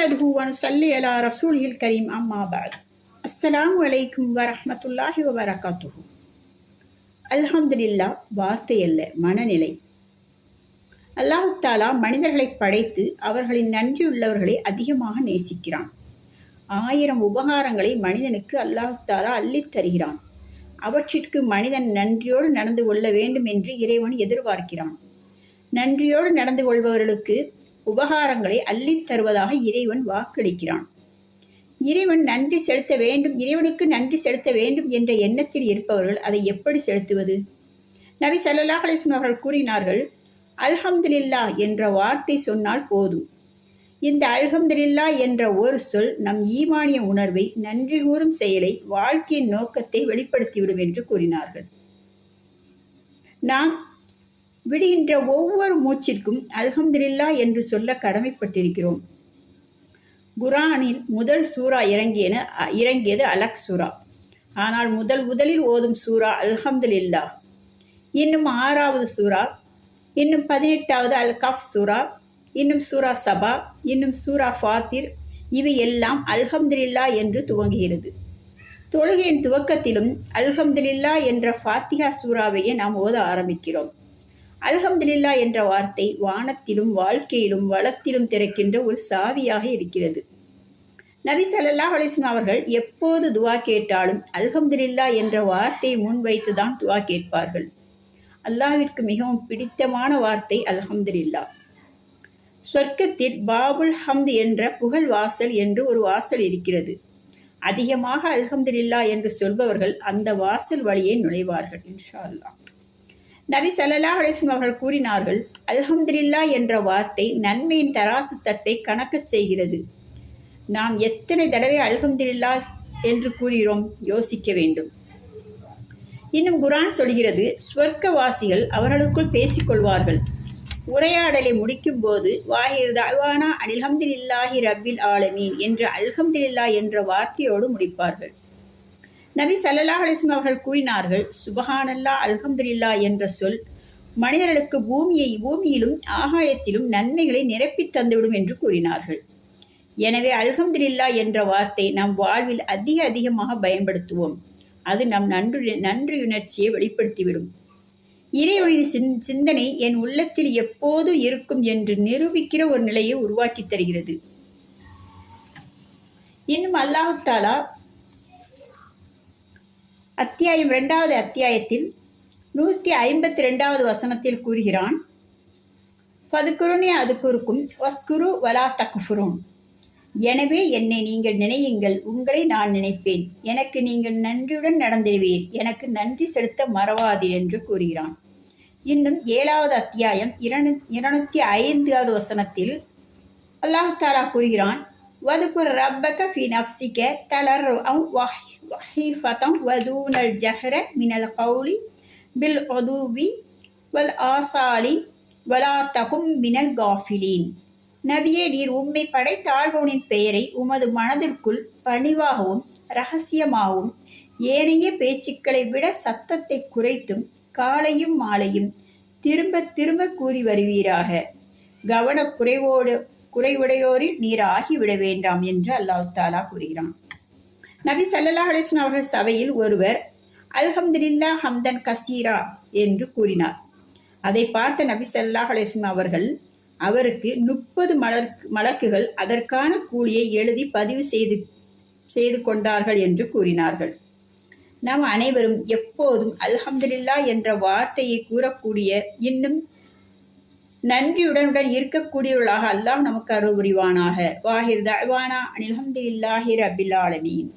نحمده ونصلي على رسوله الكريم أما بعد. السلام عليكم ورحمة الله وبركاته. அல்ஹம்துலில்லா வார்த்தை அல்ல, மனநிலை. அல்லாஹ் தாலா மனிதர்களை படைத்து அவர்களின் நன்றியுள்ளவர்களை அதிகமாக நேசிக்கிறான். 1000 உபகாரங்களை மனிதனுக்கு அல்லாஹ் தாலா அள்ளித் தருகிறான். அவற்றிற்கு மனிதன் நன்றியோடு நடந்து கொள்ள வேண்டும் என்று இறைவன் எதிர்பார்க்கிறான். நன்றியோடு நடந்து கொள்பவர்களுக்கு உபகாரங்களை அள்ளித் தருவதாக இறைவன் வாக்களிக்கிறான். இறைவனுக்கு நன்றி செலுத்த வேண்டும் என்ற எண்ணத்தில் இருப்பவர்கள் அதை எப்படி செலுத்துவது? நபி ஸல்லல்லாஹு அலைஹி வஸல்லம் அவர்கள் கூறினார்கள், அல்ஹம்துலில்லா என்ற வார்த்தை சொன்னால் போதும். இந்த அல்ஹம்துலில்லா என்ற ஒரு சொல் நம் ஈமானிய உணர்வை, நன்றி கூறும் செயலை, வாழ்க்கையின் நோக்கத்தை வெளிப்படுத்திவிடும் என்று கூறினார்கள். நாம் விடுகின்ற ஒவ்வொரு மூச்சிற்கும் அல்ஹம்துலில்லா என்று சொல்ல கடமைப்பட்டிருக்கிறோம். குர்ஆனில் முதல் சூரா இறங்கியது அலக் சூரா. ஆனால் முதலில் ஓதும் சூரா அல்ஹம்துலில்லா. இன்னும் 6வது சூரா, இன்னும் 18வது அல் கஃப் சூரா, இன்னும் சூரா சபா, இன்னும் சூரா ஃபாத்திர், இவை எல்லாம் அல்ஹம்துலில்லா என்று துவங்குகிறது. தொழுகையின் துவக்கத்திலும் அல்ஹம்துலில்லா என்ற ஃபாத்திஹா சூறாவையே நாம் ஓத ஆரம்பிக்கிறோம். அல்ஹம்துலில்லா என்ற வார்த்தை வானத்திலும் வாழ்க்கையிலும் வளத்திலும் திறக்கின்ற ஒரு சாவியாக இருக்கிறது. நபி ஸல்லல்லாஹு அலைஹி வஸல்லம் அவர்கள் எப்போது துவா கேட்டாலும் அல்ஹம்துலில்லா என்ற வார்த்தையை முன்வைத்துதான் துவா கேட்பார்கள். அல்லாஹ்விற்கு மிகவும் பிடித்தமான வார்த்தை அல்ஹம்துலில்லா. சொர்க்கத்தில் பாபுல் ஹம்த் என்ற புகழ் வாசல் என்று ஒரு வாசல் இருக்கிறது. அதிகமாக அல்ஹம்துலில்லா என்று சொல்பவர்கள் அந்த வாசல் வழியே நுழைவார்கள் இன்ஷா அல்லாஹ். நபி ஸல்லல்லாஹு அலைஹி வஸல்லம் அவர்கள் கூறினார்கள், அல்ஹம்துலில்லா என்ற வார்த்தை நன்மையின் தராசு தட்டை கணக்கு செய்கிறது. நாம் எத்தனை தடவை அல்ஹம்துலில்லா என்று கூறுகிறோம் யோசிக்க வேண்டும். இன்னும் குர்ஆன் சொல்கிறது, சொர்க்கவாசிகள் அவர்களுக்குள் பேசிக்கொள்வார்கள். உரையாடலை முடிக்கும் போது வாஹிர் தஅவானா அனில் ஹம்துலில்லாஹி ரப்பில் ஆலமீன் என்ற அல்ஹம்துலில்லா என்ற வார்த்தையோடு முடிப்பார்கள். நபி ஸல்லல்லாஹு அலைஹி வஸல்லம் அவர்கள் கூறினார்கள், சுப்ஹானல்லாஹ் அல்ஹம்துலில்லா என்ற சொல் மனிதர்களுக்கு பூமியிலும் ஆகாயத்திலும் நன்மைகளை நிரப்பித் தந்துவிடும் என்று கூறினார்கள். எனவே அல்ஹம்துலில்லா என்ற வார்த்தை நம் வாழ்வில் அதிகமாக பயன்படுத்துவோம். அது நம் நன்றியுணர்ச்சியை வெளிப்படுத்திவிடும். இறைவனின் சிந்தனை என் உள்ளத்தில் எப்போதும் இருக்கும் என்று நிரூபிக்கிற ஒரு நிலையை உருவாக்கி தருகிறது. இன்னும் அல்லாஹ் தாலா அத்தியாயம் 2வது அத்தியாயத்தில் 152வது வசனத்தில் கூறுகிறான், ஃபதுகுருனி அதுகுருக்கும் வஸ்குரு வலா தக்ஃபுரூன். எனவே என்னை நீங்கள் நினையுங்கள், உங்களை நான் நினைப்பேன். எனக்கு நீங்கள் நன்றியுடன் நடந்திடுவீர், எனக்கு நன்றி செலுத்த மறவாதீர் என்று கூறுகிறான். இன்னும் 7வது அத்தியாயம் 205வது வசனத்தில் அல்லாஹ் தாலா கூறுகிறான், வதுகுர் ரப்பக ஃபி நஃப்ஸிக தலர்ருஅன் வஹீஃபதன் வதூனல் ஜஹர மினல் கௌலி பில் உதுவி வல் ஆசாலி வலா தகும் மினல் காஃபிலீன். நபியே, நீர் உம்மை படைத்தாழ்வோனின் பெயரை உமது மனதிற்குள் பணிவாகவும் ரகசியமாகவும் ஏனைய பேச்சுக்களை விட சத்தத்தை குறைத்தும் காலையும் மாலையும் திரும்ப கூறி வருவீராக. குறைவுடையோரில் நீர் ஆகிவிட வேண்டாம் என்று அல்லாஹ் தாலா கூறுகிறான். நபி ஸல்லல்லாஹு அலைஹி வஸல்லம் அவர்கள் சபையில் ஒருவர் அல்ஹம்துலில்லா ஹம்தன் கசீரா என்று கூறினார். அதை பார்த்த நபி ஸல்லல்லாஹு அலைஹி வஸல்லம் அவர்கள் அவருக்கு 30 மலக்குகள் அதற்கான கூலியை எழுதி பதிவு செய்து கொண்டார்கள் என்று கூறினார்கள். நாம் அனைவரும் எப்போதும் அல்ஹம்துலில்லா என்ற வார்த்தையை கூறக்கூடிய, இன்னும் நன்றியுடன் இருக்கக்கூடியவர்களாக அல்லாஹ் நமக்கு அருள் புரிவானாக. வாஹிர் தஅவானா அனில் ஹம்துலில்லாஹி ரப்பில் ஆலமீன்.